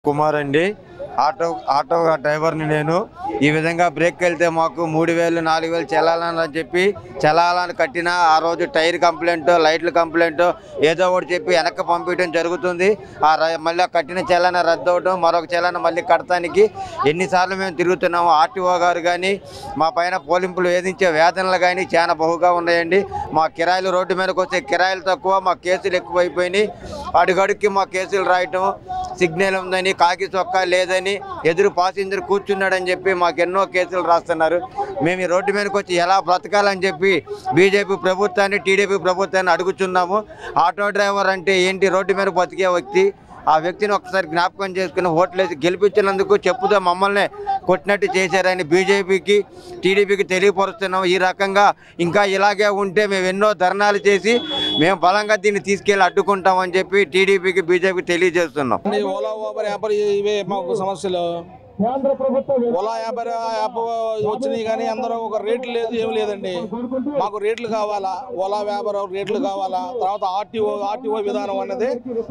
కుమార్ అండి. ఆటో డ్రైవర్ని నేను. ఈ విధంగా బ్రేక్ వెళ్తే మాకు 3000 4000 చెల్లాలని చెప్పి చెల్లాలని కట్టిన ఆ రోజు టైర్ కంప్లైంట్, లైట్ల కంప్లైంట్ ఏదో ఒకటి చెప్పి వెనక్కి పంపించడం జరుగుతుంది. మళ్ళీ కట్టిన చెల్లాన రద్దు అవడం, మరొక చెల్లాన మళ్ళీ కట్టడానికి ఎన్నిసార్లు మేము తిరుగుతున్నాము. ఆర్టీఓ గారు కానీ మా పైన పోలింపులు వేధించే వేతనలు కానీ చాలా బహుగా ఉన్నాయండి. మా కిరాయిలు రోడ్డు మీదకి వస్తే కిరాయిలు తక్కువ, మా కేసులు ఎక్కువైపోయినాయి. అడుగడుక్కి మా కేసులు రాయటం, సిగ్నల్ ఉందని, కాకి చొక్కా లేదని, ఎదురు పాసింజర్ కూర్చున్నాడని చెప్పి మాకు ఎన్నో కేసులు రాస్తున్నారు. మేము ఈ రోడ్డు మీదకి వచ్చి ఎలా బ్రతకాలని చెప్పి బీజేపీ ప్రభుత్వాన్ని, టీడీపీ ప్రభుత్వాన్ని అడుగుతున్నాము. ఆటో డ్రైవర్ అంటే ఏంటి? రోడ్డు మీద బతికే వ్యక్తి. ఆ వ్యక్తిని ఒకసారి జ్ఞాపకం చేసుకుని ఓట్లేసి గెలిపించినందుకు చెప్పుతో మమ్మల్ని కొట్టినట్టు చేశారని బీజేపీకి, టీడీపీకి తెలియపరుస్తున్నాం. ఈ రకంగా ఇంకా ఇలాగే ఉంటే మేము ఎన్నో ధర్నాలు చేసి మేము బలంగా దీన్ని తీసుకెళ్ళి అడ్డుకుంటామని చెప్పి టీడీపీకి, బీజేపీకి తెలియజేస్తున్నాం. ఓలా ఊబర్ యాప్ ఇవే మాకు సమస్యలు. ఓలా యాప్ వచ్చినాయి కానీ అందరూ ఒక రేట్లు లేదు, ఏమి లేదండి. మాకు రేట్లు కావాలా, ఓలా వ్యాపార రేట్లు కావాలా. తర్వాత ఆర్టీఓ విధానం అన్నది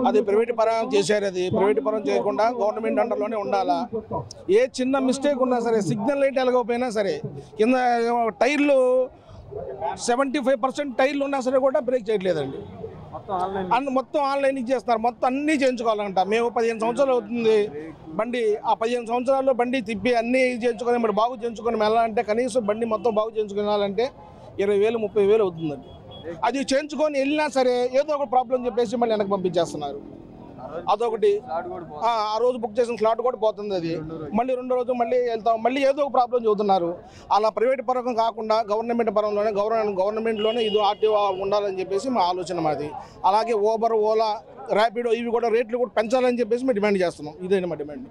అది ప్రైవేట్ పరం చేశారు. అది ప్రైవేట్ పరం చేయకుండా గవర్నమెంట్ అండర్లోనే ఉండాలా. ఏ చిన్న మిస్టేక్ ఉన్నా సరే, సిగ్నల్ లైట్ ఎలగకపోయినా సరే, కింద టైర్లు 75% టైర్లు ఉన్నా సరే కూడా బ్రేక్ చేయట్లేదండి. మొత్తం ఆన్లైన్ ఇచ్చేస్తున్నారు. మొత్తం అన్నీ చేయించుకోవాలంట. మేము 15 సంవత్సరాలు అవుతుంది బండి. ఆ 15 సంవత్సరాల్లో బండి తిప్పి అన్నీ చేయించుకొని మరి బాగు చేయించుకొని వెళ్ళాలంటే కనీసం బండి మొత్తం బాగు చేయించుకుని వెళ్ళాలంటే 20,000 30,000 అవుతుందండి. అది చేయించుకొని వెళ్ళినా సరే ఏదో ఒక ప్రాబ్లం చెప్పేసి మళ్ళీ వెనక్కి పంపించేస్తున్నారు. అదొకటి. ఆ రోజు బుక్ చేసిన స్లాట్ కూడా పోతుంది. అది మళ్ళీ రెండో రోజు మళ్ళీ వెళ్తాం, మళ్ళీ ఏదో ఒక ప్రాబ్లం చెబుతున్నారు. అలా ప్రైవేట్ పరంగా కాకుండా గవర్నమెంట్ పరంలోనే గవర్నమెంట్లోనే ఇది ఆర్టీఓ ఉండాలని చెప్పేసి మా ఆలోచన మాది. అలాగే ఊబర్, ఓలా, ర్యాపిడో ఇవి కూడా రేట్లు కూడా పెంచాలని చెప్పేసి మేము డిమాండ్ చేస్తున్నాం. ఇదే మా డిమాండ్.